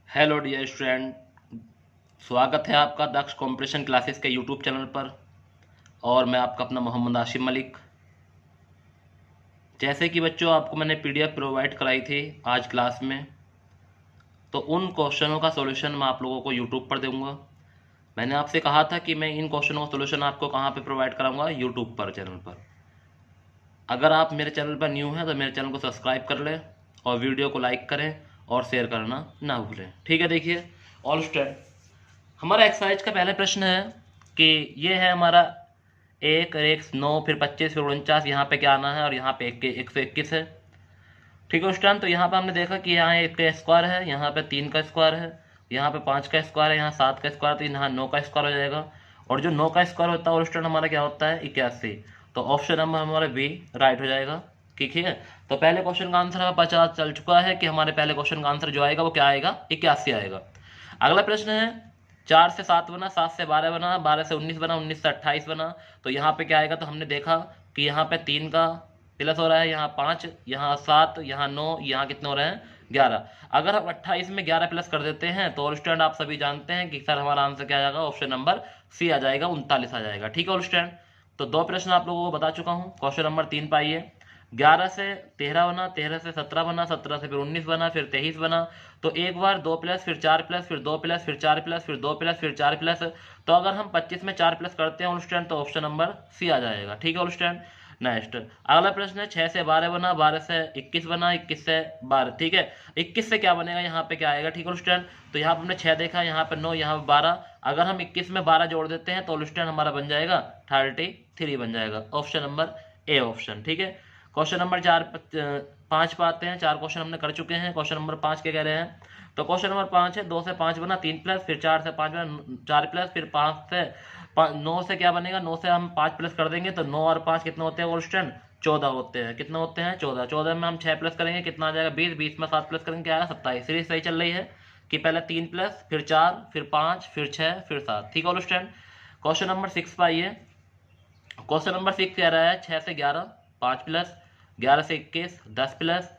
Hello dear student, स्वागत है आपका दक्ष कॉम्पिटिशन क्लासेस के यूट्यूब चैनल पर। और मैं आपका अपना मोहम्मद आशिम मलिक। जैसे कि बच्चों आपको मैंने पीडीएफ प्रोवाइड कराई थी आज क्लास में, तो उन क्वेश्चनों का सॉल्यूशन मैं आप लोगों को यूट्यूब पर दूंगा। मैंने आपसे कहा था कि मैं इन क्वेश्चनों का सॉल्यूशन आपको कहाँ पे प्रोवाइड कराऊंगा, यूट्यूब पर चैनल पर। अगर आप मेरे चैनल पर न्यू हैं तो मेरे चैनल को सब्सक्राइब कर लें और वीडियो को लाइक करें और शेयर करना ना भूलें। ठीक है, देखिए ऑल स्टूडेंट, हमारा एक्सरसाइज का पहला प्रश्न है कि ये है हमारा 1 1 9 फिर 25 फिर 49, यहाँ पे क्या आना है और यहाँ पे 121 है। ठीक है स्टूडेंट, तो यहाँ पे हमने देखा कि यहाँ 1 का स्क्वायर है, यहाँ पे 3 का स्क्वायर है, यहाँ पे 5 का स्क्वायर है, यहाँ 7 का स्क्वायर, तो यहाँ 9 का स्क्वायर हो जाएगा। और जो 9 का स्क्वायर होता है और स्टूडेंट हमारा क्या होता है 81। तो ऑप्शन नंबर हमारा बी राइट हो जाएगा। ठीक है, तो पहले क्वेश्चन का आंसर हमें पता चल चुका है कि हमारे पहले क्वेश्चन का आंसर जो आएगा वो क्या आएगा, 81 आएगा। अगला प्रश्न है 4 से 7 बना, 7 से 12 बना, 12 से 19 बना, 19 से 28 बना। तो यहाँ पे क्या आएगा, तो हमने देखा कि यहाँ पे 3 का प्लस हो रहा है, यहाँ 5, यहाँ 7, यहाँ 9, यहाँ कितने हो रहे हैं 11। अगर हम 28 में 11 प्लस कर देते हैं तो स्टूडेंट आप सभी जानते हैं कि सर हमारा आंसर क्या आ जाएगा, ऑप्शन नंबर सी आ जाएगा, 39 आ जाएगा। ठीक है स्टूडेंट, तो 2 प्रश्न आप लोगों को बता चुका हूँ। क्वेश्चन नंबर 3 पाइए। 11 से 13 बना, 13 से 17 बना, 17 से फिर 19 बना, फिर 23 बना। तो एक बार 2 प्लस, फिर 4 प्लस, फिर 2 प्लस, फिर 4 प्लस, फिर 2 प्लस, फिर 4 प्लस। तो अगर हम 25 में 4 प्लस करते हैं स्टूडेंट तो ऑप्शन नंबर सी आ जाएगा। ठीक है स्टूडेंट, नेक्स्ट अगला प्रश्न है 6 से 12 बना, 12 से 21 बना, 21 से 12। ठीक है, 21 से क्या बनेगा, यहाँ पे क्या आएगा। ठीक है स्टूडेंट, तो यहाँ पे हमने 6 देखा, यहाँ पे 9, यहाँ पे 12। अगर हम 21 में 12 जोड़ देते हैं तो स्टूडेंट हमारा बन जाएगा 33 बन जाएगा, ऑप्शन नंबर ए ऑप्शन। ठीक है, क्वेश्चन नंबर 5 पे आते हैं। 4 क्वेश्चन हमने कर चुके हैं। क्वेश्चन नंबर 5 के कह रहे हैं, तो क्वेश्चन नंबर 5 है 2 से 5 बना, 3 प्लस, फिर 4 से 5 बना, 4 प्लस, फिर 5 से 9 से क्या बनेगा, 9 से हम 5 प्लस कर देंगे तो 9 और 5 कितने होते हैं और स्टूडेंट 14 होते हैं। कितने होते हैं 14। 14 में हम 6 प्लस करेंगे, कितना आ जाएगा 20, 20 में 7 प्लस करेंगे क्या आएगा 27। सीरीज सही चल रही है कि पहले 3 प्लस, फिर 4, फिर 5, फिर 6, फिर 7। ठीक है स्टूडेंट, क्वेश्चन नंबर 6 पर आइए। क्वेश्चन नंबर 6 कह रहा है 6 से 11 5 प्लस, 11 से 21 10 प्लस,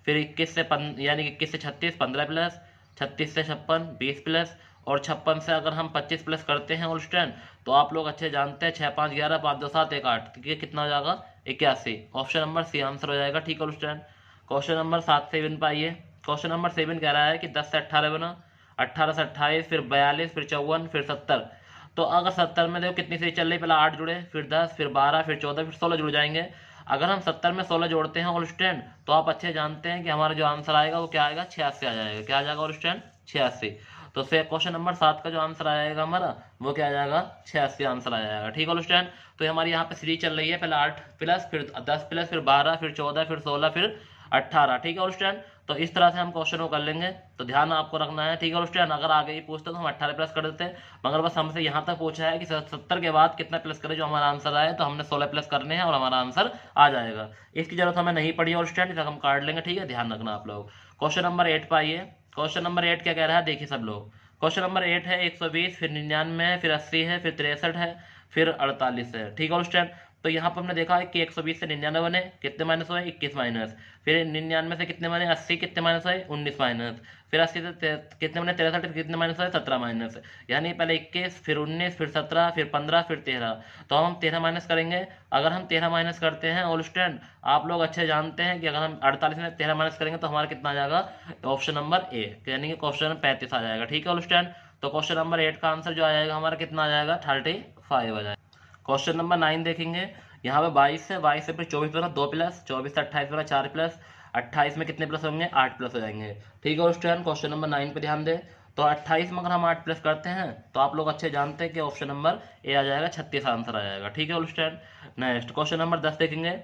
फिर 21 से यानी 21 से 36 15 प्लस, 36 से 56 20 प्लस, और 56 से अगर हम 25 प्लस करते हैं स्टूडेंट तो आप लोग अच्छे जानते हैं 6 5 11 5 2 7 1 8, ये कितना हो जाएगा 81। ऑप्शन नंबर सी आंसर हो जाएगा। ठीक है स्टूडेंट, क्वेश्चन नंबर 7 से 7 पाइए। क्वेश्चन नंबर 7 कह रहा है कि 10 से 18 बना, 18 से 28, फिर 42, फिर 54, फिर 70। तो अगर 70 में देखो कितनी सीरीज चल रही, पहले 8 जुड़े, फिर 10, फिर 12, फिर 14, फिर 16 जुड़ जाएंगे। अगर हम 70 में 16 जोड़ते हैं ऑल स्टूडेंट तो आप अच्छे जानते हैं कि हमारा जो आंसर आएगा वो क्या आएगा 86 आ जाएगा। क्या आ जाएगा ऑल स्टूडेंट 86। तो से क्वेश्चन नंबर 7 का जो आंसर आएगा हमारा वो क्या आ जाएगा 86 आंसर आ जाएगा। ठीक है ऑल स्टूडेंट, तो हमारी यहाँ पे सीरीज चल रही है, पहले 8 प्लस, फिर 10 प्लस, फिर 12, फिर 14, फिर 16, फिर 18। ठीक है ऑल स्टूडेंट, तो इस तरह से हम क्वेश्चन को कर लेंगे, तो ध्यान आपको रखना है। ठीक है स्टूडेंट, अगर आगे ही पूछते तो हम 18 प्लस कर देते हैं, मगर बस हमसे यहाँ तक पूछा है कि 70 के बाद कितना प्लस करें जो हमारा आंसर आए, तो हमने 16 प्लस करने हैं और हमारा आंसर आ जाएगा। इसकी जरूरत हमें नहीं पड़ी और स्टूडेंट, इसे हम काट लेंगे। ठीक है, ध्यान रखना आप लोग। क्वेश्चन नंबर 8 पर आइए। क्वेश्चन नंबर 8 क्या कह रहा है देखिए सब लोग। क्वेश्चन नंबर 8 है 120, फिर 99 है, फिर 80 है, फिर 63 है, फिर 48 है। ठीक है स्टूडेंट, तो यहाँ पर हमने देखा है कि 120 से 99 बने, कितने माइनस हुए 21 माइनस, फिर 99 से कितने बने 80, कितने माइनस हुए 19 माइनस, फिर 80 से कितने बने 63, कितने माइनस हुए 17 माइनस, यानी पहले 21, फिर 19, फिर 17, फिर 15, फिर 13। तो हम 13 माइनस करेंगे। अगर हम 13 माइनस करते हैं ऑल स्टूडेंट आप लोग अच्छे जानते हैं कि अगर हम 48 में 13 माइनस करेंगे तो हमारा कितना आ जाएगा, ऑप्शन नंबर ए, यानी कि क्वेश्चन 35 आ जाएगा। ठीक है ऑल स्टूडेंट, तो क्वेश्चन नंबर 8 का आंसर जो आ जाएगा हमारा कितना आ जाएगा 35 आ जाएगा। क्वेश्चन नंबर 9 देखेंगे, यहाँ पे 22 है, 22 से फिर 24 बना 2 प्लस, 24 से 28 बना 4 प्लस, 28 में कितने प्लस होंगे 8 प्लस हो जाएंगे। ठीक है स्टूडेंट, क्वेश्चन नंबर 9 पे ध्यान दे। तो 28 में अगर हम 8 प्लस करते हैं तो आप लोग अच्छे जानते हैं कि ऑप्शन नंबर ए आ जाएगा, 36 आंसर आ जाएगा। ठीक है स्टूडेंट, नेक्स्ट क्वेश्चन नंबर 10 देखेंगे।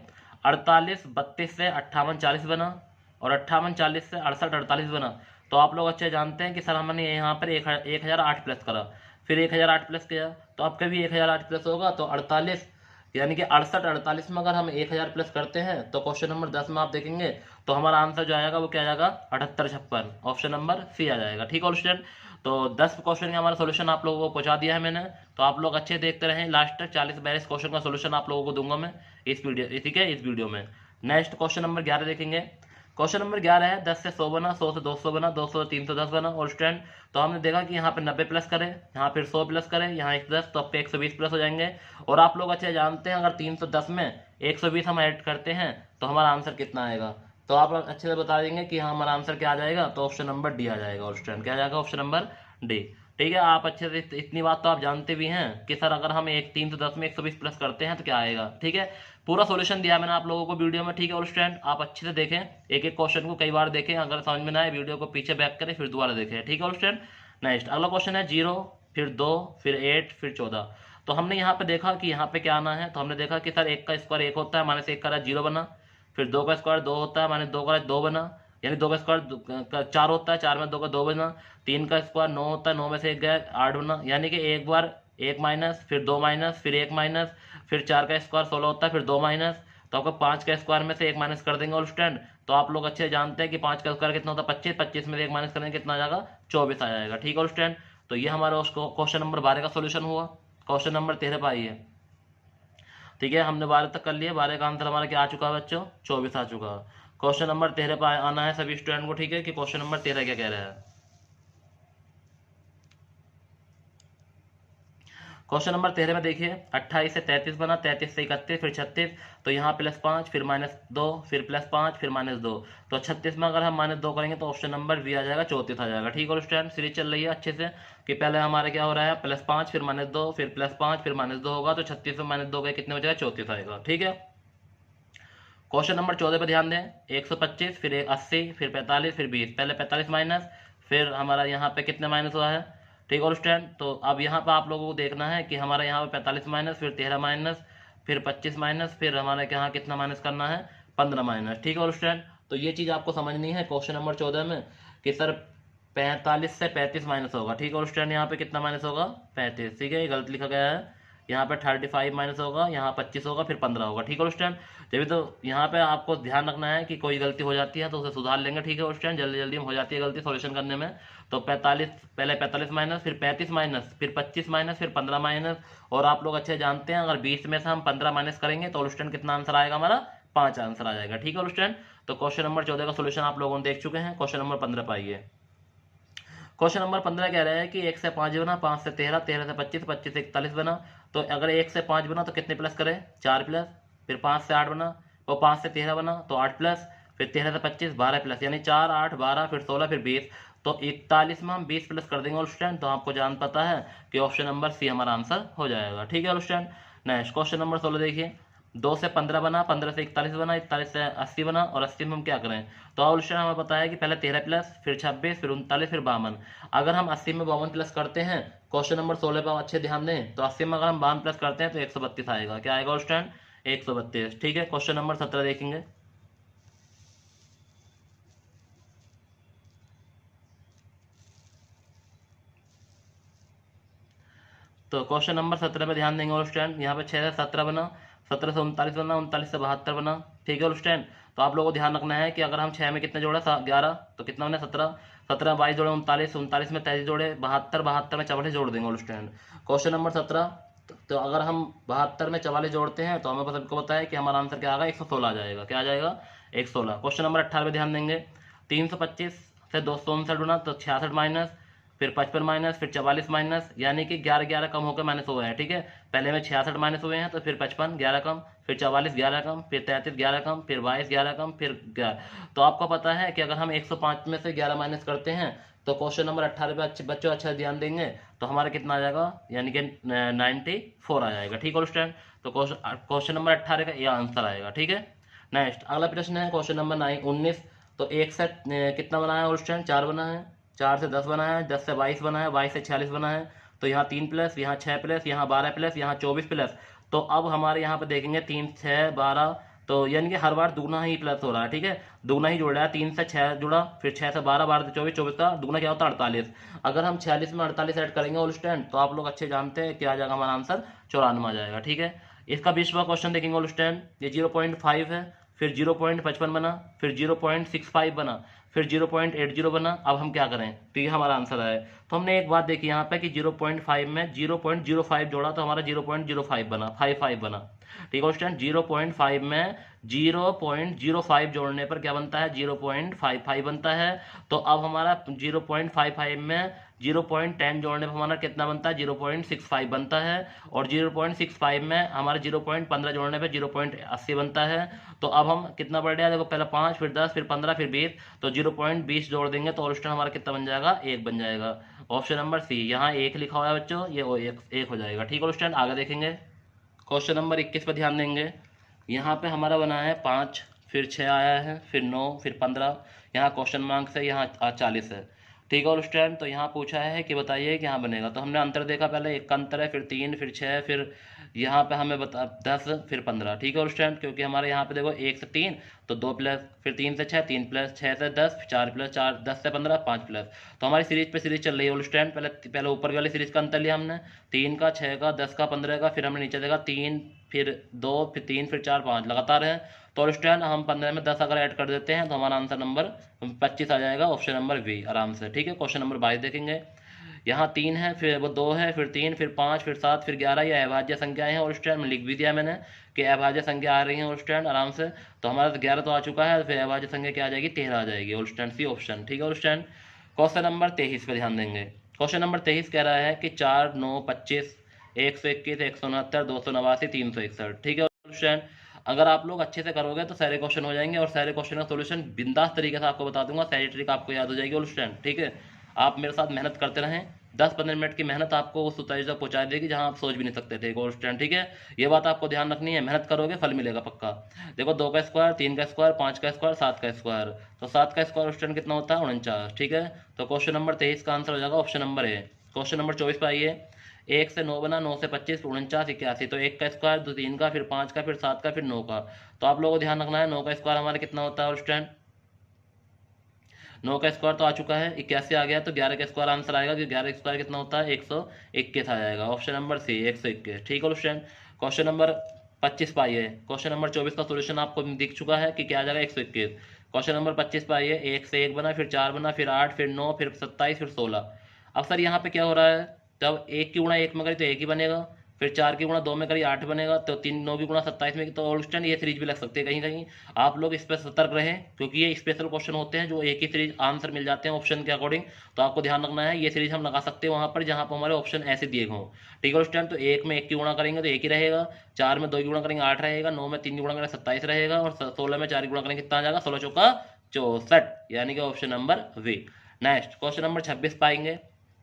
48 32 से 58 40 बना, और 58 40 से 68 48 बना। तो आप लोग अच्छे जानते हैं कि सर हमने यहाँ पर 1008 प्लस करा, फिर 1008 प्लस किया, तो अब कभी 1008 प्लस होगा तो 48, यानी कि 68 48 में अगर हम 1000 प्लस करते हैं तो क्वेश्चन नंबर 10 में आप देखेंगे तो हमारा आंसर जो आएगा वो क्या आ जाएगा 78 56, ऑप्शन नंबर सी आ जाएगा। ठीक है स्टूडेंट, तो 10 क्वेश्चन का हमारा सोल्यूशन आप लोगों को पहुंचा दिया है मैंने, तो आप लोग अच्छे देखते रहें लास्ट तक। 40 42 क्वेश्चन का सोल्यूशन आप लोगों को दूंगा मैं इस वीडियो, ठीक है इस वीडियो में। नेक्स्ट क्वेश्चन नंबर 11 देखेंगे। क्वेश्चन नंबर 11 है 10 से 100 बना, 100 से 200 बना, 200 से 310 बना। और स्टूडेंट तो हमने देखा कि यहाँ पे 90 प्लस करें, यहाँ फिर 100 प्लस करें, यहाँ 110, तो आपके 120 प्लस हो जाएंगे। और आप लोग अच्छे जानते हैं अगर 310 में 120 हम ऐड करते हैं तो हमारा आंसर कितना आएगा, तो आप अच्छे से बता देंगे कि हाँ हमारा आंसर क्या आ जाएगा, तो ऑप्शन नंबर डी आ जाएगा। और स्टूडेंट क्या आ जाएगा, ऑप्शन नंबर डी। ठीक है, आप अच्छे से इतनी बात तो आप जानते भी हैं कि सर अगर हम 310 में 120 प्लस करते हैं तो क्या आएगा। ठीक है, पूरा सॉल्यूशन दिया मैंने आप लोगों को वीडियो में। ठीक है, और स्टूडेंट आप अच्छे से देखें, एक एक क्वेश्चन को कई बार देखें, अगर समझ में ना आए वीडियो को पीछे बैक करें फिर दोबारा देखें। ठीक है, और स्टूडेंट नेक्स्ट अगला क्वेश्चन है 0 फिर 2 फिर 8 फिर 14। तो हमने यहाँ पे देखा कि यहाँ पे क्या आना है, तो हमने देखा कि सर 1 का स्क्वायर 1 होता है, माइनस 1 का 0 बना। फिर 2 का स्क्वायर 2 होता है, माइनस 2 का 2 बना, यानी 2 का स्क्वायर 4 होता है, 4 में 2 का 2 बना। 3 का स्क्वायर 9 होता है, 9 में से 1 गया 8 बना, यानी कि एक बार 1 माइनस, फिर 2 माइनस, फिर 1 माइनस, फिर 4 का स्क्वायर 16 होता है, फिर 2 माइनस, तो आपको 5 का स्क्वायर में से 1 माइनस कर देंगे। और स्टूडेंट तो आप लोग अच्छे जानते हैं कि 5 का स्क्वायर कितना होता है 25, 25 में से 1 माइनस करेंगे कितना आ जाएगा 24 आ जाएगा। ठीक है, और स्टूडेंट तो ये हमारा क्वेश्चन नंबर 12 का सोल्यूशन हुआ। क्वेश्चन नंबर 13 पर आइए। ठीक है, हमने 12 तक कर लिया, 12 का आंसर हमारा क्या आ चुका है बच्चों, 24 आ चुका है। क्वेश्चन नंबर 13 पर आना है सभी स्टूडेंट को। ठीक है, कि क्वेश्चन नंबर 13 क्या कह रहा है। क्वेश्चन नंबर 13 में देखिए 28 से 33 बना, 33 से 31 फिर 36, तो यहाँ +5 फिर -2 फिर +5 फिर -2, तो 36 में अगर हम -2 करेंगे तो ऑप्शन नंबर बी आ जाएगा, 34 आ जाएगा। ठीक है, और स्टूडेंट सीरीज चल रही है अच्छे से कि पहले हमारे क्या हो रहा है +5 फिर -2 फिर +5 फिर -2 होगा, तो 36 में -2 गए कितने बचेगा 34 आएगा। ठीक है, क्वेश्चन नंबर 14 पर ध्यान दें 125 फिर 80 फिर 45 फिर 20, पहले 45 माइनस, फिर हमारा यहाँ पे कितने माइनस हुआ है। ठीक है, और स्टूडेंट तो अब यहाँ पे आप लोगों को देखना है कि हमारा यहाँ पे 45 माइनस, फिर 13 माइनस, फिर 25 माइनस, फिर हमारे यहाँ कितना माइनस करना है 15 माइनस। ठीक है, और स्टूडेंट तो ये चीज़ आपको समझनी है क्वेश्चन नंबर 14 में कि सर 45 से 35 माइनस होगा। ठीक है, और स्टूडेंट यहाँ पे कितना माइनस होगा 35। ठीक है, ये गलत लिखा गया है, यहाँ पे 35 माइनस होगा, यहाँ 25 होगा, फिर 15 होगा। ठीक है, और स्टूडेंट जब तो यहाँ पे आपको ध्यान रखना है कि कोई गलती हो जाती है तो उसे सुधार लेंगे। ठीक है, और स्टूडेंट जल्दी जल्दी हो जाती है गलती सॉल्यूशन करने में। तो 45 पहले 45 माइनस, फिर 35 माइनस, फिर 25 माइनस, फिर 15 माइनस, और आप लोग अच्छे जानते हैं अगर 20 में से हम 15 माइनस करेंगे तो स्टूडेंट कितना आंसर आएगा हमारा 5 आंसर आ जाएगा। ठीक है, और स्टूडेंट तो क्वेश्चन नंबर 14 का सोल्यूशन आप लोगों ने देख चुके हैं। क्वेश्चन नंबर 15 पाइए। क्वेश्चन नंबर 15 कह रहा है कि 1 से 5 बना, 5 से 13, 13 से 25, 25 से 41 बना, तो अगर 1 से 5 बना तो कितने प्लस करें 4 प्लस, फिर 5 से 8 बना, और 5 से 13 बना तो 8 प्लस, फिर 13 से 25 12 प्लस, यानी 4 8 12 फिर 16 फिर 20, तो 41 में हम 20 प्लस कर देंगे। और स्टूडेंट तो आपको जान पता है कि ऑप्शन नंबर सी हमारा आंसर हो जाएगा। ठीक है, और स्टूडेंट नेक्स्ट क्वेश्चन नंबर 16 देखिए 2 से 15 बना, 15 से 41 बना, 41 से 80 बना, और 80 में हम क्या करें, तो ऑप्शन हमें पता है कि पहले 13 प्लस, फिर 26, फिर 39, फिर 52। अगर हम 80 में 52 प्लस करते हैं, क्वेश्चन नंबर 16 पर अच्छे ध्यान दें, तो 80 में अगर हम 52 प्लस करते हैं तो 132 आएगा। क्या आएगा स्टूडेंट 132। ठीक है, क्वेश्चन नंबर 17 देखेंगे। तो क्वेश्चन नंबर 17 पे ध्यान देंगे और स्टूडेंट यहाँ पे 6 से 17 बना, 17 से 39 बना, 39 से 72 बना। ठीक है और स्टूडेंट तो आप लोगों को ध्यान रखना है कि अगर हम 6 में कितने जोड़े 11 तो कितना बने 17, 17 22 जोड़े 39, 39 में 23 जोड़े 72, 72 में 44 जोड़ देंगे और स्टूडेंट क्वेश्चन नंबर 17। तो अगर हम 72 में 44 जोड़ते हैं तो हमें बस आपको बताया कि हमारा आंसर क्या आएगा 116 आ जाएगा। क्या आ जाएगा 116। क्वेश्चन नंबर 18 पे ध्यान देंगे 325 से 259 बना तो 66 माइनस, फिर 55 माइनस, फिर 44 माइनस, यानी कि 11 11 कम होकर माइनस हुआ है। ठीक है, पहले में 66 माइनस हुए हैं तो फिर 55 11 कम, फिर 44 11 कम, फिर 33 11 कम, फिर 22 11 कम, फिर 11। तो आपको पता है कि अगर हम 105 में से 11 माइनस करते हैं तो क्वेश्चन नंबर 18 पे अच्छे बच्चों अच्छा ध्यान देंगे तो हमारा कितना आ जाएगा, यानी कि 94 आ जाएगा। ठीक है स्टूडेंट, तो क्वेश्चन नंबर 18 का ये आंसर आएगा। ठीक है, नेक्स्ट अगला प्रश्न है क्वेश्चन नंबर 19। तो 1 से कितना बना है और स्टूडेंट 4 बना है, 4 से 10 बना है, 10 से 22 बना है, 22 से 46 बना है, तो यहाँ 3 प्लस, यहाँ 6 प्लस, यहाँ 12 प्लस, यहाँ 24 प्लस। तो अब हमारे यहाँ पे देखेंगे 3 6 12, तो यानी कि हर बार दुगना ही प्लस हो रहा है। ठीक है, दुगना ही जुड़ रहा है, 3 से 6 जुड़ा, फिर 6 से 12, 12 से 24, 24 का दुगना क्या होता है 48। अगर हम 46 में 48 ऐड करेंगे ऑल स्टैंड तो आप लोग अच्छे जानते हैं क्या आ जाएगा हमारा आंसर 94 आ जाएगा। ठीक है, इसका 20वां क्वेश्चन देखेंगे ऑल स्टैंड, ये 0.5 है, फिर 0.55 बना, फिर 0.65 बना, फिर 0.80 बना। अब हम क्या करें, तो ये हमारा आंसर है। तो हमने एक बात देखी यहाँ पे कि 0.5 में 0.05 जोड़ा तो हमारा 0.05 बना, 55 बना। ठीक है स्टूडेंट, 0.5 में 0.05 जोड़ने पर क्या बनता है, 0.55 बनता है। तो अब हमारा 0.55 में 0.10 जोड़ने पर हमारा कितना बनता है, 0.65 बनता है। और 0.65 में हमारा 0.15 जोड़ने पर 0.80 बनता है। तो अब हम कितना बढ़ गया, देखो पहले 5 फिर 10 फिर 15 फिर 20, तो 0.20 जोड़ देंगे तो ऑप्शन हमारा कितना बन जाएगा, 1 बन जाएगा। ऑप्शन नंबर सी, यहाँ 1 लिखा हुआ है बच्चों, ये एक हो जाएगा। ठीक है स्टूडेंट, आगे देखेंगे। क्वेश्चन नंबर 21 पर ध्यान देंगे। यहाँ पे हमारा बना है 5 फिर 6 आया है फिर 9 फिर 15, यहाँ क्वेश्चन मार्क से यहाँ 40 है। ठीक है और स्टूडेंट, तो यहाँ पूछा है कि बताइए कि यहाँ बनेगा। तो हमने अंतर देखा, पहले 1 का अंतर है, फिर 3 फिर 6 फिर यहाँ पे हमें बता 10 फिर 15। ठीक है और स्टूडेंट, क्योंकि हमारे यहाँ पे देखो 1 से 3 तो 2 प्लस, फिर 3 से 6 3 प्लस, 6 से 10 4 प्लस 4 10 से 15 5 प्लस। तो हमारी सीरीज पे सीरीज चल रही है स्टूडेंट। पहले ऊपर वाली सीरीज का अंतर लिया हमने, 3 का 6 का 10 का 15 का, फिर हमने नीचे देखा 3 फिर 2 फिर 3 फिर 4 5 लगातार है। तो स्टूडेंट हम 15 में 10 अगर ऐड कर देते हैं तो हमारा आंसर नंबर 25 आ जाएगा, ऑप्शन नंबर बी आराम से। ठीक है, क्वेश्चन नंबर 22 देखेंगे। यहाँ 3 है फिर वो 2 है फिर 3 फिर 5 फिर 7 फिर 11, ये अभाज्य संख्याएं हैं और स्टूडेंट में लिख भी दिया मैंने कि अभाज्य संख्या आ रही है और स्टूडेंट आराम से। तो हमारा 11 तो आ चुका है, फिर अभाज्य संख्या क्या आ जाएगी, 13 आ जाएगी और स्टूडेंट सी ऑप्शन। ठीक है और स्टूडेंट, क्वेश्चन नंबर 23 पर ध्यान देंगे। क्वेश्चन नंबर 23 कह रहा है कि 4 9 25 121 169 289 361। ठीक है स्टूडेंट, अगर आप लोग अच्छे से करोगे तो सारे क्वेश्चन हो जाएंगे और सारे क्वेश्चन का सोल्यूशन बिंदास तरीके से आपको बता दूंगा, सारी ट्रिक आपको याद हो जाएगी और स्टूडेंट। ठीक है, आप मेरे साथ मेहनत करते रहें, 10-15 मिनट की मेहनत आपको उस ऊंचाई तक पहुंचा देगी जहां आप सोच भी नहीं सकते थे और स्टूडेंट। ठीक है, ये बात आपको ध्यान रखनी है, मेहनत करोगे फल मिलेगा पक्का। देखो 2 का स्क्वायर 3 का स्क्वायर 5 का स्क्वायर 7 का स्क्वायर, तो 7 का स्क्वायर स्टूडेंट कितना होता है, 49। ठीक है, तो क्वेश्चन नंबर 23 का आंसर हो जाएगा option number A. Question number 24 पर आइए। 1 से 9 बना, 9 से 25 49 81, तो 1 का स्क्वायर 2 3 का फिर 5 का फिर 7 का फिर 9 का। तो आप लोगों को ध्यान रखना है 9 का स्क्वायर हमारा कितना होता है स्टूडेंट, 9 का स्क्वायर तो आ चुका है, 81 आ गया, तो 11 का स्क्वायर आंसर आएगा, क्योंकि 11 का स्क्वायर कितना होता है, 121 आ जाएगा, ऑप्शन नंबर सी 121। ठीक है स्टूडेंट, क्वेश्चन नंबर 25 पाइए। क्वेश्चन नंबर 24 का सोल्यूशन आपको दिख चुका है कि क्या आ जाएगा, 121। क्वेश्चन नंबर 25 पाइए। 1 से 1 बना फिर 4 बना फिर 8 फिर 9 फिर 27 फिर 16। अब सर यहाँ पे क्या हो रहा है, जब 1 की गुणा 1 में करी तो 1 ही बनेगा, फिर 4 की गुणा 2 में करी 8 बनेगा, तो 3 9 की गुणा 27 में, तो ऑल स्टैंड ये सीरीज भी लग सकती है कहीं कहीं। आप लोग इस पर सतर्क रहें, क्योंकि ये स्पेशल क्वेश्चन होते हैं जो एक ही सीरीज आंसर मिल जाते हैं ऑप्शन के अकॉर्डिंग। तो आपको ध्यान रखना है, ये सीरीज हम लगा सकते हैं वहां पर जहां पर हमारे ऑप्शन ऐसे दिए हों। ठीक है स्टूडेंट, तो 1 में 1 की गुणा करेंगे तो 1 ही रहेगा, 4 में 2 की गुणा करेंगे 8 रहेगा, 9 में 3 की गुणा करेंगे 27 रहेगा, और 16 में 4 की गुणा करेंगे कितना आ जाएगा, 16 चौका 64, यानी कि option number V. Next question number 26 पाएंगे।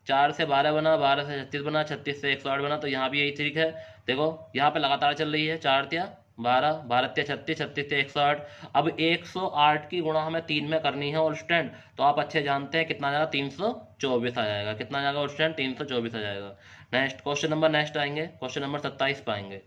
4 से 12 बना, 12 से 36 बना, 36 से 108 बना, तो यहाँ भी यही तरीक है। देखो यहाँ पे लगातार चल रही है, 4 या 12 12 या 36 36 से 108। अब 108 की गुणा हमें 3 में करनी है और स्टूडेंट, तो आप अच्छे जानते हैं कितना आ जाएगा, 324 आ जाएगा। कितना आ जाएगा और स्टूडेंट, 324 आ जाएगा। नेक्स्ट क्वेश्चन नंबर नेक्स्ट आएंगे, क्वेश्चन नंबर 27 पाएंगे।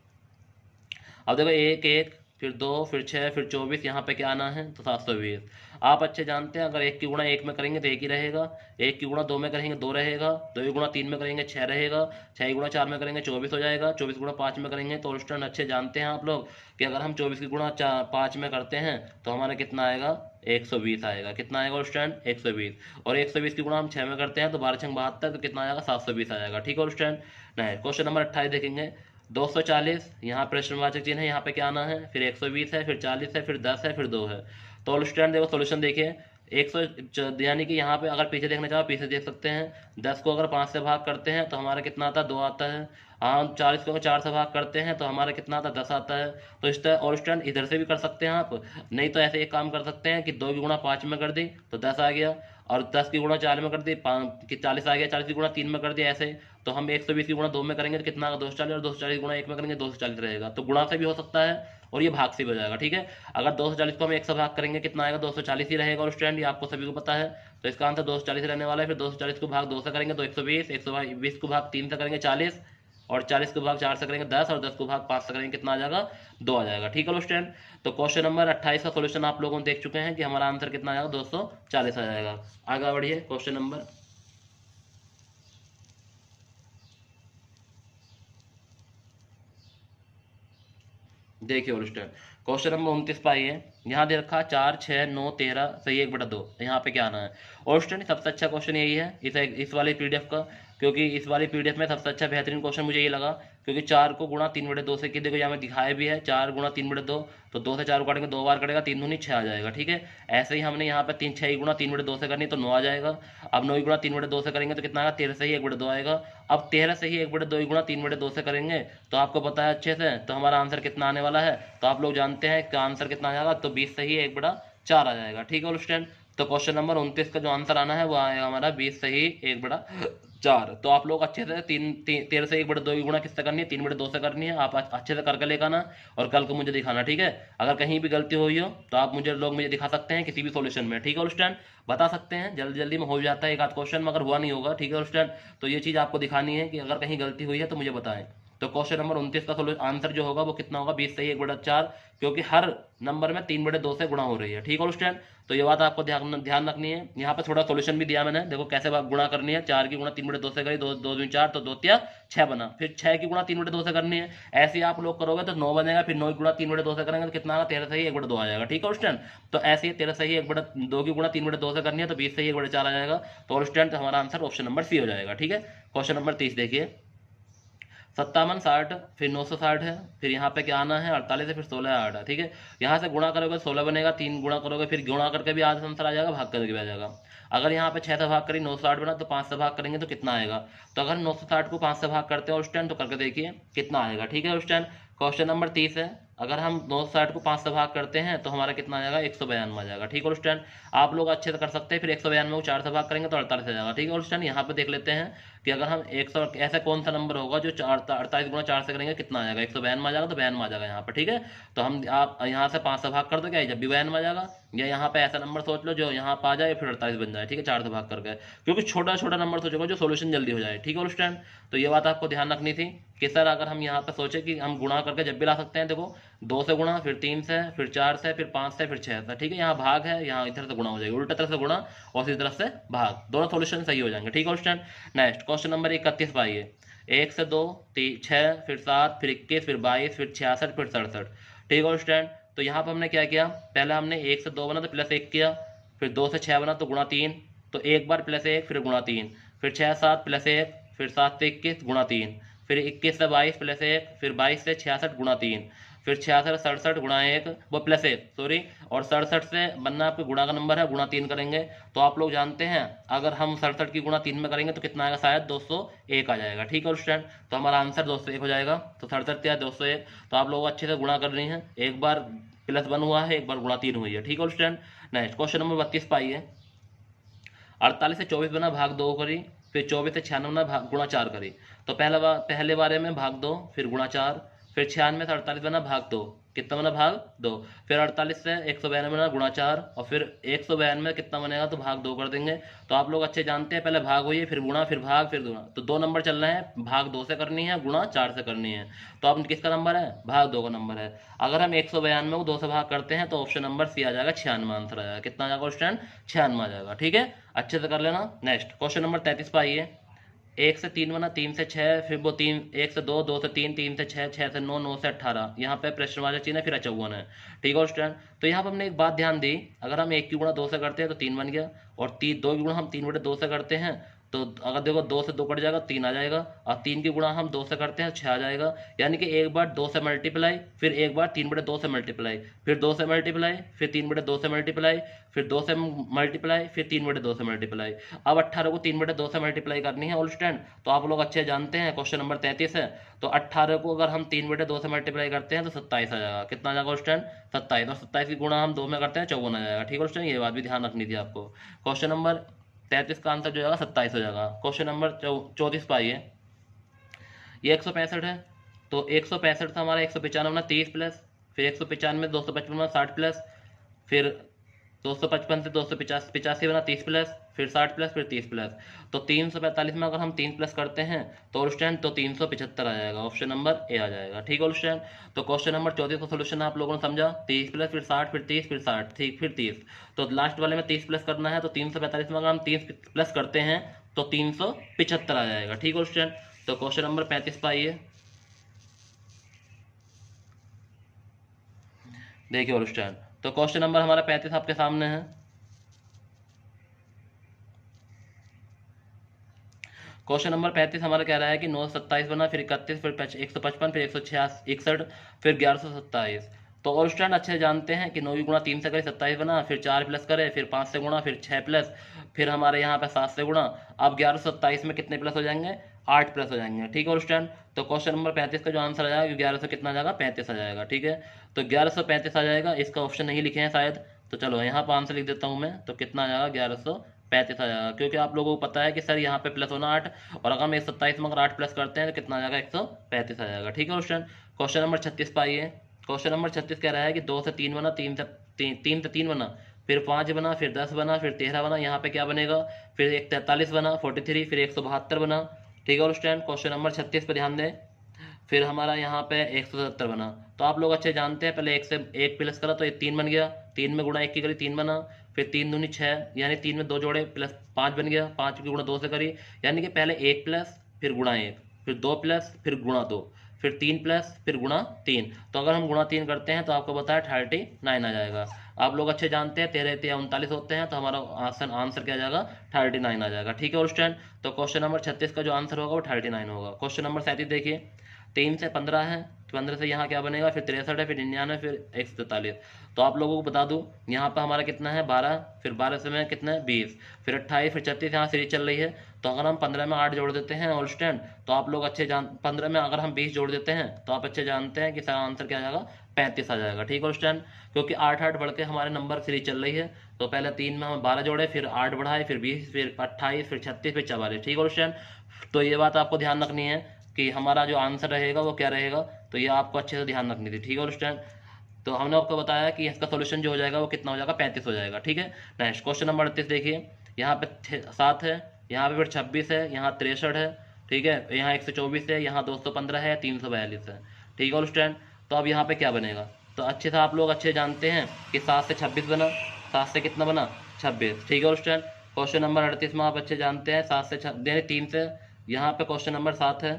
अब देखो 1 1 फिर 2 फिर 6 फिर 24, यहाँ पे क्या आना है, तो 720। आप अच्छे जानते हैं अगर 1 की गुणा 1 में करेंगे तो 1 ही रहेगा, 1 की गुणा 2 में करेंगे 2 रहेगा, 2 की गुणा 3 में करेंगे 6 रहेगा, 6 की गुणा 4 में करेंगे 24 हो जाएगा, 24 गुणा 5 में करेंगे तो स्टूडेंट अच्छे जानते हैं आप लोग कि अगर हम 24 की गुणा 5 में करते हैं तो हमारा कितना आएगा, 120 आएगा। कितना आएगा स्टूडेंट, 120। और 120 की गुणा हम 6 में करते हैं तो 12 6 72, तो कितना आएगा, 720 आ जाएगा। ठीक है स्टूडेंट। नहीं, क्वेश्चन नंबर 28 देखेंगे। 240, यहाँ प्रश्नवाचक चिन्ह है, यहाँ पे क्या आना है, फिर 120 है, फिर 40 है, फिर 10 है, फिर 2 है। तो स्टूडेंट देखो सोल्यूशन देखिए, 100 यानी कि यहाँ पे अगर पीछे देखना चाहो पीछे देख सकते हैं। 10 को अगर 5 से भाग करते हैं तो हमारा कितना आता है, 2 आता है। हाँ 40 को अगर 4 से भाग करते हैं तो हमारा कितना आता है, 10 आता है। तो इस तरह और स्टूडेंट इधर से भी कर सकते हैं आप, नहीं तो ऐसे एक काम कर सकते हैं कि 2 की गुणा 5 में कर दी तो 10 आ गया, और 10 की गुणा 4 में कर दी 40 आ गया, 40 की गुणा 3 में कर दिया ऐसे। तो हम 120 की गुणा 2 में करेंगे तो कितना आएगा, 240, और 240 गुणा 1 में करेंगे 240 रहेगा। तो गुणा से भी हो सकता है और ये भाग से भी हो जाएगा। ठीक है, अगर 240 को हम 1 से भाग करेंगे कितना आएगा, 240 ही रहेगा और स्टूडेंट ये आपको सभी को पता है। तो इसका आंसर 240 रहने वाला है। फिर 240 को भाग 2 से करेंगे तो 120, 120 को भाग 3 से करेंगे 40, और 40 को भाग 4 से करेंगे 10, और 10 को भाग 5 से करेंगे कितना आ जाएगा, 2 आ जाएगा। ठीक है स्टूडेंट, तो क्वेश्चन नंबर 28 का सोल्यूशन आप लोगों ने देख चुके हैं कि हमारा आंसर कितना आ जाएगा, 240 आ जाएगा। आगे बढ़िए, क्वेश्चन नंबर देखिए और स्टूडेंट, क्वेश्चन नंबर 29 पर आइए। यहाँ दे रखा 4 6 9 13 सही 1/2, यहाँ पे क्या आना है। और स्टूडेंट सबसे अच्छा क्वेश्चन यही है इस वाली पीडीएफ का, क्योंकि इस वाली पीडीएफ में सबसे अच्छा बेहतरीन क्वेश्चन मुझे ये लगा, क्योंकि 4 को गुणा 3/2 से की, देखो यहाँ में दिखाया भी है 4 गुणा 3/2, तो 2 से 4 को काटेंगे 2 बार कटेगा, 3 दूनी 6 आ जाएगा। ठीक है, ऐसे ही हमने यहाँ पे 6 गुणा 3/2 से करनी तो 9 आ जाएगा। अब 9 गुणा 3/2 से करेंगे तो कितना आएगा, 13 से ही 1/2 आएगा। अब 13 से ही 1/2 गुणा 3/2 से करेंगे तो आपको पता है अच्छे से, तो हमारा आंसर कितना आने वाला है, तो आप लोग जानते हैं कि आंसर कितना आ जाएगा, तो 20 से ही 1/4 आ जाएगा। ठीक है स्टूडेंट, तो क्वेश्चन नंबर 29 का जो आंसर आना है वो आएगा हमारा 20 से ही 1/4। तो आप लोग अच्छे से 13 से 1/2 की गुणा किससे करनी है, 3/2 से करनी है। आप अच्छे से करके लेकर आना और कल को मुझे दिखाना। ठीक है, अगर कहीं भी गलती हुई हो तो आप मुझे दिखा सकते हैं किसी भी सॉल्यूशन में। ठीक है स्टूडेंट, बता सकते हैं, जल्दी जल्दी में हो जाता है एक आध क्वेश्चन, मगर हुआ नहीं होगा। ठीक है स्टूडेंट, तो ये चीज़ आपको दिखानी है कि अगर कहीं गलती हुई है तो मुझे बताएं। तो क्वेश्चन नंबर 29 का आंसर जो होगा वो कितना होगा, 20 से ही 1/4, क्योंकि हर नंबर में 3/2 से गुणा हो रही है। ठीक है स्टूडेंट, तो ये बात आपको ध्यान रखनी है। यहाँ पे थोड़ा सॉल्यूशन भी दिया मैंने, देखो कैसे गुणा करनी है। 4 की गुणा 3/2 से करी, 2 2 4 तो 2 तिया 6 बना, फिर 6 की गुणा 3/2 से करनी है। ऐसे ही आप लोग करोगे तो 9 बनेगा, फिर 9 की गुणा 3/2 से करेंगे तो कितना आएगा, 13 से ही 1/2 आ जाएगा। ठीक है स्टूडेंट, तो ऐसे ही 13 से ही 1/2 की गुणा 3/2 से करनी है तो 20 से ही 1/4 आ जाएगा। तो स्टूडेंट हमारा आंसर ऑप्शन नंबर सी हो जाएगा। ठीक है, क्वेश्चन नंबर 30 देखिए, 57 60 फिर 960 है, फिर यहाँ पे क्या आना है 48 है, फिर 16 8 है। ठीक है, यहाँ से गुणा करोगे 16 बनेगा, 3 गुणा करोगे फिर गुणा करके भी आधा आंसर आ जाएगा, भाग करके भी आ जाएगा। अगर यहाँ पे 6 से भाग करी 960 बना तो 5 से भाग करेंगे तो कितना आएगा, तो अगर 960 को 5 से भाग करते हैं उस टाइम तो करके देखिए कितना आएगा। ठीक है उस टाइम, क्वेश्चन नंबर 30 है, अगर हम 960 को 5 से भाग करते हैं तो हमारा कितना आ जाएगा, 192 आ जाएगा। ठीक है स्टूडेंट, आप लोग अच्छे से कर सकते हैं। फिर 192 को 4 से भाग करेंगे तो 48 आ जाएगा। ठीक है स्टूडेंट, यहाँ पे देख लेते हैं कि अगर हम 100 ऐसा कौन सा नंबर होगा जो 48 गुणा 4 से करेंगे कितना आ जाएगा, 192 आ जाएगा, तो 92 आ जाएगा यहाँ पे। ठीक है, तो हम आप यहाँ से 5 से भाग कर दो क्या, जब भी 92 आ जाएगा, या यहाँ पे ऐसा नंबर सोच लो जो यहाँ पे आ जाए फिर 48 बन जाए। ठीक है, 4 से भाग करके, क्योंकि छोटा छोटा नंबर सोचोगे जो सोल्यूशन जल्दी हो जाए। ठीक है स्टूडेंट, तो ये बात आपको ध्यान रखनी थी कि सर अगर हम यहाँ पे सोचे कि हम गुणा करके जब भी ला सकते हैं, देखो 2 से गुणा, फिर 3 से, फिर 4 से, फिर 5 से, फिर 6 से। ठीक है, यहाँ भाग है, यहाँ इधर से गुणा हो जाएगा, उल्टा तरफ से गुणा और इसी तरफ से भाग, दोनों सॉल्यूशन सही हो जाएंगे। ठीक है स्टूडेंट, नेक्स्ट क्वेश्चन नंबर 31 पाइए, 1 से 2 6 फिर 7 फिर 21 फिर 22 फिर 66 फिर 67। ठीक है स्टूडेंट, तो यहाँ पर हमने क्या किया, पहले हमने 1 से 2 बना तो +1 किया, फिर 2 से 6 बना तो गुणा 3, तो एक बार +1 फिर गुणा 3, फिर 6 7 +1, फिर 7 से 21 गुणा 3, फिर 21 से 22 +1, फिर 22 से 66 गुणा 3, फिर 66 से 67 गुणा 1 वो +1 सॉरी, और 67 से बनना आपके गुणा का नंबर है, गुणा 3 करेंगे। तो आप लोग जानते हैं अगर हम 67 की गुणा 3 में करेंगे तो कितना आएगा, शायद 201 आ जाएगा। ठीक है स्टूडेंट, तो हमारा आंसर 201 हो जाएगा। तो 67 या 201, तो आप लोग अच्छे से गुणा कर रही हैं, एक बार +1 हुआ है, एक बार गुणा 3 हुई है। ठीक है स्टूडेंट, नेक्स्ट क्वेश्चन नंबर 32 पाइए, 48 से 24 बना भाग 2 करी, फिर 24 से 96 बना गुणा 4 करी। तो पहले बारे में भाग 2 फिर गुणा 4, फिर 96 से 48 बना भाग 2, कितना बना भाग 2, फिर 48 से 192 बना गुणा 4, और फिर 192 में कितना बनेगा तो भाग 2 कर देंगे। तो आप लोग अच्छे जानते हैं, पहले भाग हुई फिर गुणा फिर भाग फिर गुणा, तो 2 नंबर चल रहे हैं, भाग 2 से करनी है, गुणा 4 से करनी है। तो अब किसका नंबर है, भाग 2 का नंबर है। अगर हम 192 को 2 से भाग करते हैं तो ऑप्शन नंबर सी आ जाएगा, 96 आंसर आ जाएगा। कितना आ जाएगा स्टूडेंट, 96 आ जाएगा। ठीक है, अच्छे से कर लेना। नेक्स्ट क्वेश्चन नंबर 33 पर आइए, 1 से 3 बना, 3 से 6, फिर वो 3 1 से 2 2 से 3 3 से 6 6 से 9 9 से 18, यहाँ पे प्रश्नवाचक चिन्ह है, फिर 54 है। ठीक है स्टूडेंट, तो यहाँ पर हमने एक बात ध्यान दी, अगर हम 1 की गुणा 2 से करते हैं तो 3 बन गया, और 2 की गुणा हम 3/2 से करते हैं तो अगर देखो 2 से 2 कट जाएगा 3 आ जाएगा, और 3 की गुणा हम 2 से करते हैं 6 आ जाएगा। यानी कि एक बार 2 से मल्टीप्लाई, फिर एक बार 3/2 से मल्टीप्लाई, फिर 2 से मल्टीप्लाई, फिर 3/2 से मल्टीप्लाई, फिर 2 से मल्टीप्लाई, फिर 3/2 से मल्टीप्लाई। अब 18 को 3/2 से मल्टीप्लाई करनी है ऑल स्टूडेंट, तो आप लोग अच्छे जानते हैं क्वेश्चन नंबर 33 है। तो 18 को अगर हम 3/2 से मल्टीप्लाई करते हैं तो 27 आ जाएगा। कितना आ जाएगा स्टूडेंट, 27, और 27 की गुणा हम 2 में करते हैं 54 आ जाएगा। ठीक है स्टूडेंट, ये बात भी ध्यान रखनी थी आपको। क्वेश्चन नंबर 33 का आंसर जो होगा 27 हो जाएगा। क्वेश्चन नंबर 34 पर आइए, ये 165 है, तो 165 से हमारा 195 ना 30 प्लस, फिर 195 255 बना 60 प्लस, फिर 255 से 285 बना 30 प्लस, फिर 60 प्लस, फिर 30 प्लस। तो 345 में अगर हम 3 प्लस करते हैं तो स्टूडेंट तो 375 आ जाएगा, ऑप्शन नंबर ए आ जाएगा। ठीक है स्टूडेंट, तो क्वेश्चन नंबर 34 का सोल्यूशन आप लोगों ने समझा, 30 प्लस फिर 60 फिर 30 फिर 60 ठीक फिर 30, तो लास्ट वाले में 30 प्लस करना है, तो 345 में अगर हम 30 प्लस करते हैं तो 375 आ जाएगा। ठीक है स्टूडेंट, तो क्वेश्चन नंबर 35 पर आइए, देखिए और स्टूडेंट, तो क्वेश्चन नंबर हमारा 35 आपके सामने है। क्वेश्चन नंबर 35 हमारा कह रहा है कि 927 बना, फिर 31, फिर 155, फिर 161, फिर 1127। तो और स्टूडेंट अच्छे जानते हैं कि 9 की गुणा 3 से करे 27 बना, फिर 4 प्लस करे, फिर 5 से गुणा, फिर 6 प्लस, फिर हमारे यहाँ पे 7 से गुणा। अब 1127 में कितने प्लस हो जाएंगे? 8 प्लस हो जाएंगे। ठीक है स्टूडेंट, तो क्वेश्चन नंबर 35 का जो आंसर आ जाएगा 1100 कितना आ जाएगा? 35 आ जाएगा। ठीक है, तो 1135 आ जाएगा। इसका ऑप्शन नहीं लिखे हैं शायद, तो चलो यहाँ पर आंसर लिख देता हूँ मैं। तो कितना आ जाएगा? 1135 आ जाएगा, क्योंकि आप लोगों को पता है कि सर यहाँ पे प्लस होना 8, और अगर हम 127 में अगर 8 प्लस करते हैं तो कितना आ जाएगा? 135 आ जाएगा। ठीक है स्टूडेंट, क्वेश्चन नंबर 36 पर आइए। क्वेश्चन नंबर 36 कह रहा है कि 2 से 3 बना, 3 से 3 बना, फिर 5 बना, फिर 10 बना, फिर 13 बना। यहाँ पे क्या बनेगा? फिर 143 बना, 43, फिर 172 बना। ठीक है स्टूडेंट, क्वेश्चन नंबर 36 पर ध्यान दें। फिर हमारा यहाँ पे 170 बना। तो आप लोग अच्छे जानते हैं, पहले 1 से 1 प्लस करा तो ये 3 बन गया, 3 में गुणा 1 की करी 3 बना, फिर 3 दूनी 6, यानी 3 में 2 जोड़े प्लस 5 बन गया, 5 की गुणा 2 से करी, यानी कि पहले 1 प्लस फिर गुणा 1, फिर 2 प्लस फिर गुणा 2, फिर 3 प्लस फिर गुणा 3। तो अगर हम गुणा 3 करते हैं तो आपको बताया 39 आ जाएगा। आप लोग अच्छे जानते हैं 13 3 39 होते हैं, तो हमारा आंसर क्या आ जाएगा? 39 आ जाएगा। ठीक है स्टूडेंट, तो क्वेश्चन नंबर 36 का जो आंसर होगा वो 39 होगा। क्वेश्चन नंबर 37 देखिए, 3 से 15 है, 15 से यहाँ क्या बनेगा? फिर 63 है, फिर 99, फिर 143। तो आप लोगों को बता दूं, यहाँ पर हमारा कितना है? 12, फिर 12 से में कितना है? 20, फिर 28, फिर 36, यहाँ सीरीज चल रही है। तो अगर हम 15 में 8 जोड़ देते हैं ऑल स्टैंड, तो आप लोग अच्छे 15 में अगर हम 20 जोड़ देते हैं तो आप अच्छे जानते हैं कि इसका आंसर क्या आ जाएगा? 35 आ जाएगा। ठीक है स्टैंड, क्योंकि 8 8 बढ़ के हमारे नंबर सीरीज चल रही है। तो पहले 3 में हम 12 जोड़े, फिर 8 बढ़ाए, फिर 20, फिर 28, फिर 36, फिर 44। ठीक है स्टैंड, तो ये बात आपको ध्यान रखनी है कि हमारा जो आंसर रहेगा वो क्या रहेगा। तो ये आपको अच्छे से ध्यान रखनी थी। ठीक है स्टूडेंट, तो हमने आपको बताया कि इसका सॉल्यूशन जो हो जाएगा वो कितना हो जाएगा? 35 हो जाएगा। ठीक है, नेक्स्ट क्वेश्चन नंबर 38 देखिए, यहाँ पे 7 है, यहाँ पे फिर 26 है, यहाँ 63 है, ठीक है, यहाँ 124 है, यहाँ 215 है, 342 है। ठीक है स्टूडेंट, तो अब यहाँ पे क्या बनेगा? तो अच्छे से आप लोग अच्छे जानते हैं कि 7 से 26 बना, 7 से कितना बना? 26। ठीक है स्टूडेंट, क्वेश्चन नंबर 38 में आप अच्छे जानते हैं 7 से 3 से, यहाँ पे क्वेश्चन नंबर 7 है,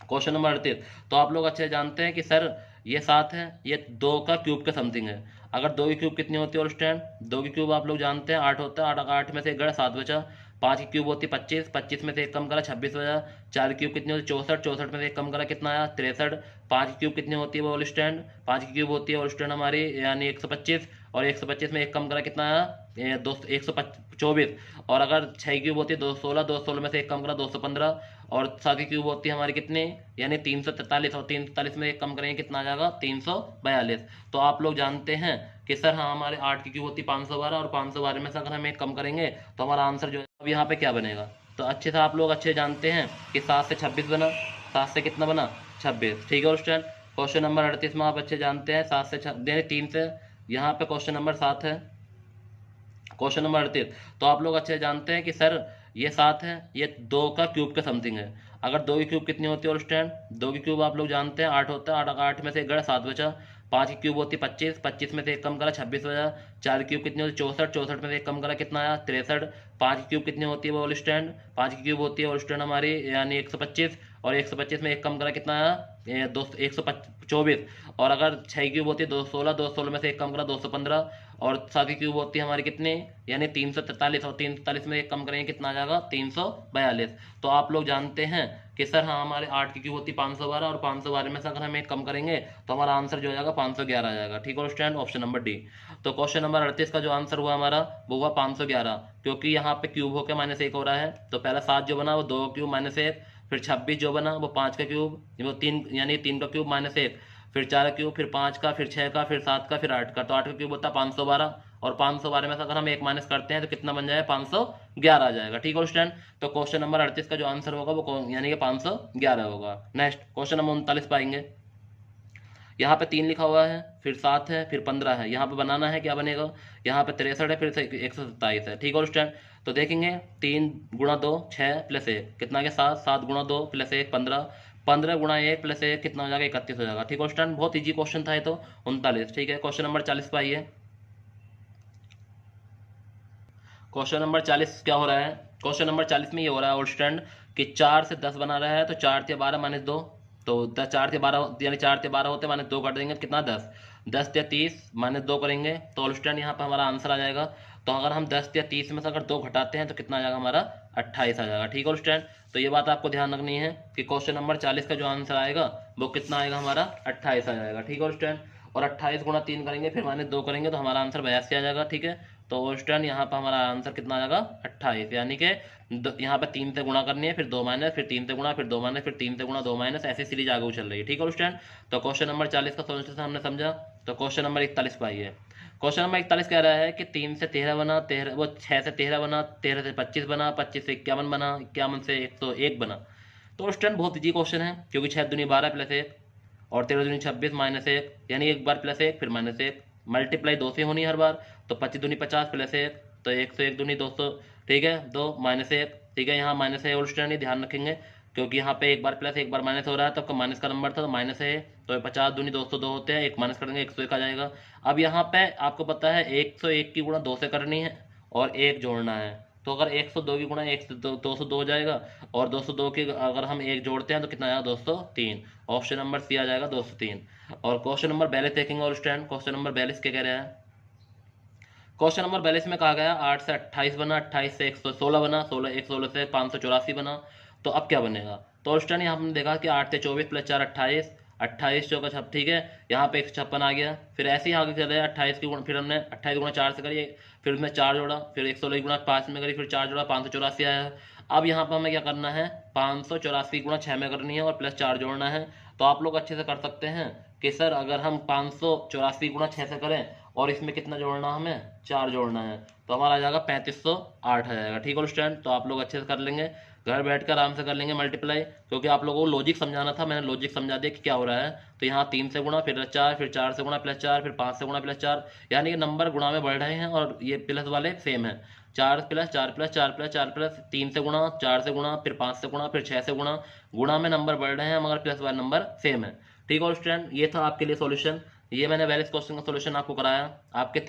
क्वेश्चन नंबर 38। तो आप लोग अच्छे जानते हैं कि सर ये 7 है, ये 2 का क्यूब के समथिंग है। अगर 2 की क्यूब कितनी होती है? और स्टैंड 2 की क्यूब आप लोग जानते हैं 8 होता है, 8 में से 1 गड़ा 7 बचा, 5 की क्यूब होती है 25, 25 में से 1 कम करा 26 बचा, 4 की क्यूब कितनी होती है? 64, 64 में से 1 कम करा कितना आया? 63, 5 की क्यूब कितनी होती है? वो ऑल स्टैंड 5 की क्यूब होती है ऑल स्टैंड हमारी, यानी 125, और 125 में 1 कम करा कितना आया? 124, और अगर 6 क्यूब होती है 216, 216 में से 1 कम करा 215, और 7 की क्यूब होती है हमारी कितनी? यानी 343, और 343 में 1 कम करेंगे कितना आ जाएगा? 342। तो आप लोग जानते हैं कि सर हाँ हमारे 8 की क्यूब होती है 512, और 512 में से अगर हम 1 कम करेंगे तो हमारा आंसर जो है अब यहाँ पे क्या बनेगा? तो अच्छे से आप लोग अच्छे जानते हैं कि 7 से 26 बना, 7 से कितना बना? 26। ठीक है स्टूडेंट, क्वेश्चन नंबर 38 में आप अच्छे जानते हैं 7 से 3 से, यहाँ पे क्वेश्चन नंबर 7 है, क्वेश्चन नंबर 38। तो आप लोग अच्छे जानते हैं कि सर ये 7 है, ये 2 का क्यूब के समथिंग है। अगर 2 की क्यूब कितनी होती है? और स्टैंड 2 की क्यूब आप लोग जानते हैं 8 होता है, 8 में से 1 गड़ा 7 बचा, 5 की क्यूब होती है 25, 25 में से 1 कम करा 26 बचा, 4 की क्यूब कितनी होती है? 64, 64 में से 1 कम करा कितना आया? 63, 5 की क्यूब कितनी होती है? वो ऑल स्टैंड 5 की क्यूब होती है ऑल स्टैंड हमारी, यानी 125, और 125 में 1 कम करा कितना आया? 124, और अगर 6 क्यूब होती है 216, 216 में से 1 कम करा 215, और 7 की क्यूब होती है हमारी कितनी? यानी 343, और 343 में 1 कम करेंगे कितना आ जाएगा? 342। तो आप लोग जानते हैं कि सर हाँ हमारे 8 की क्यूब होती है 512, और 512 में से अगर हम 1 कम करेंगे तो हमारा आंसर जो हो जाएगा 511 आ जाएगा। ठीक है स्टूडेंट, ऑप्शन नंबर डी। तो क्वेश्चन नंबर 38 का जो आंसर हुआ हमारा वो हुआ 511, क्योंकि यहाँ पे क्यूब होकर -1 हो रहा है। तो पहला 7 जो बना वो 2 क्यूब -1, फिर 26 जो बना वो 5 का क्यूब, वो 3 यानी 3 का क्यूब -1, फिर 4 का क्यूब, फिर 5 का, फिर 6 का, फिर 7 का, फिर 8 का। तो 8 का क्यूब होता है 512, और 512 में से अगर हम 1 माइनस करते हैं तो कितना बन जाएगा? 511 आ जाएगा। ठीक है स्टूडेंट, तो क्वेश्चन नंबर 38 का जो आंसर होगा वो यानी कि 511 होगा। नेक्स्ट क्वेश्चन नंबर 39 पाएंगे, यहाँ पे 3 लिखा हुआ है, फिर 7 है, फिर 15 है, यहाँ पे बनाना है क्या बनेगा? यहाँ पे 63 है, फिर 127 है। ठीक है स्टूडेंट, तो देखेंगे 3 गुणा 2 6 प्लस 1 कितना गया? 7, 7 गुणा 2 प्लस 1 15, 15 गुणा 1 प्लस 1 कितना हो जाएगा? 31 हो जाएगा। ठीक है स्टूडेंट, बहुत ईजी क्वेश्चन था ये तो। 39। ठीक है, क्वेश्चन नंबर 40 पे आइए। क्वेश्चन नंबर 40 क्या हो रहा है? क्वेश्चन नंबर 40 में ये हो रहा है ओल्ड स्टैंड कि 4 से 10 बना रहा है, तो 4 से 12 -2, तो 4 से 12 यानी 4 से 12 होते -2 कर देंगे कितना? 10, 10 से 30 -2 करेंगे तो ओल्ड स्टैंड यहाँ पर हमारा आंसर आ जाएगा। तो अगर हम 10 या 30 में से अगर 2 घटाते हैं तो कितना आ जाएगा हमारा 28 आ जाएगा। ठीक है स्टूडेंट, तो ये बात आपको ध्यान रखनी है कि क्वेश्चन नंबर 40 का जो आंसर आएगा वो कितना आएगा हमारा 28 आ जाएगा। ठीक है स्टूडेंट, और 28 गुणा 3 करेंगे फिर -2 करेंगे तो हमारा आंसर 82 आ जाएगा। ठीक है, तो स्टूडेंट यहाँ पर हमारा आंसर कितना आ जाएगा 28, यानी कि यहाँ पे 3 से गुणा करनी है, फिर 2 माइनस, फिर 3 से गुणा, फिर 2 माइनस, फिर 3 से गुणा, 2 माइनस, ऐसी सीरीज आगे चल रही है। ठीक है स्टूडेंट, तो क्वेश्चन नंबर 40 का सोल्यूशन हमने समझा। तो क्वेश्चन नंबर 41 पर आइए। क्वेश्चन नंबर 41 कह रहा है कि 3 से 13 बना, 13 वो 6 से 13 बना, 13 से 25 बना, 25 से 51 बना, 51 से 101 बना। तो स्टूडेंट बहुत इजी क्वेश्चन है, क्योंकि 6 दूनी 12 प्लस 1 और 13 दूनी 26 माइनस 1, यानी एक बार प्लस 1 फिर -1, मल्टीप्लाई 2 से होनी हर बार। तो 25 दूनी 50 प्लस 1, तो 101 दूनी 200, ठीक है, 2 -1, ठीक है, यहाँ माइनस है। स्टूडेंट ध्यान रखेंगे क्योंकि यहाँ पे एक बार प्लस एक बार माइनस हो रहा है, तो माइनस का नंबर था तो माइनस है। तो 50 दूनी 202 होते हैं, एक माइनस करेंगे 101 आ जाएगा। अब यहाँ पे आपको पता है 101 की गुणा 2 से करनी है और 1 जोड़ना है। तो अगर 102 की गुणा 1 से 202 हो जाएगा, और 202 की अगर हम 1 जोड़ते हैं तो कितना आएगा 203। ऑप्शन नंबर सी आ जाएगा 203। और क्वेश्चन नंबर 42 देखेंगे। और स्टूडेंट क्वेश्चन नंबर 42 क्या कह रहा है? क्वेश्चन नंबर 42 में कहा गया 8 से 28 बना, 28 से 116 बना, 116 से 584 बना। तो अब क्या बनेगा? तो स्टूडेंट यहाँ हमने देखा कि 8 से 24 प्लस 4 28, 28 चौका 6, ठीक है, यहाँ पे 156 आ गया। फिर ऐसे ही आगे चले 28 की गुणा, फिर हमने 28 गुणा 4 से करी, फिर उसमें 4 जोड़ा, फिर 116 गुणा 5 में करी, फिर 4 जोड़ा, 584 आया। अब यहाँ पर हमें क्या करना है, 584 गुणा 6 में करनी है और प्लस 4 जोड़ना है। तो आप लोग अच्छे से कर सकते हैं कि सर अगर हम 584 गुणा 6 से करें और इसमें कितना जोड़ना, हमें 4 जोड़ना है, तो हमारा आ जाएगा 3508 आ जाएगा। ठीक है स्टूडेंट, तो आप लोग अच्छे से कर लेंगे, घर बैठकर आराम से कर लेंगे मल्टीप्लाई, क्योंकि आप लोगों को लॉजिक समझाना था, मैंने लॉजिक समझा दिया कि क्या हो रहा है। तो यहाँ 3 से गुणा फिर 4, फिर 4 से गुणा प्लस 4, फिर 5 से गुणा प्लस 4, यानी कि नंबर गुणा में बढ़ रहे हैं और ये प्लस वाले सेम है। 4 प्लस 4 प्लस 4 प्लस 4 प्लस 3 से गुणा, 4 से गुणा, फिर 5 से गुणा, फिर 6 से गुणा, गुणा में नंबर बढ़ रहे हैं मगर प्लस वाले नंबर सेम है। ठीक है स्टूडेंट, ये था आपके लिए सॉल्यूशन। ये मैंने वैलिड क्वेश्चन का सॉल्यूशन आपको कराया। आपके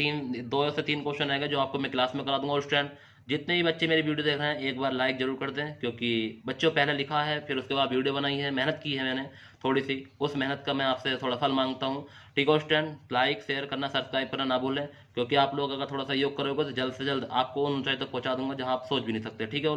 2 से 3 क्वेश्चन आएगा जो आपको मैं क्लास में करा दूंगा। और स्टूडेंट जितने भी बच्चे मेरी वीडियो देख रहे हैं एक बार लाइक जरूर कर दें, क्योंकि बच्चों पहले लिखा है फिर उसके बाद वीडियो बनाई है, मेहनत की है मैंने थोड़ी सी, उस मेहनत का मैं आपसे थोड़ा फल मांगता हूँ। ठीक है स्टूडेंट, लाइक शेयर करना सब्सक्राइब करना ना भूलें, क्योंकि आप लोग अगर थोड़ा सहयोग करोगे तो जल्द से जल्द आपको उन ऊंचाई तक पहुँचा दूंगा जहाँ आप सोच भी नहीं सकते। ठीक है।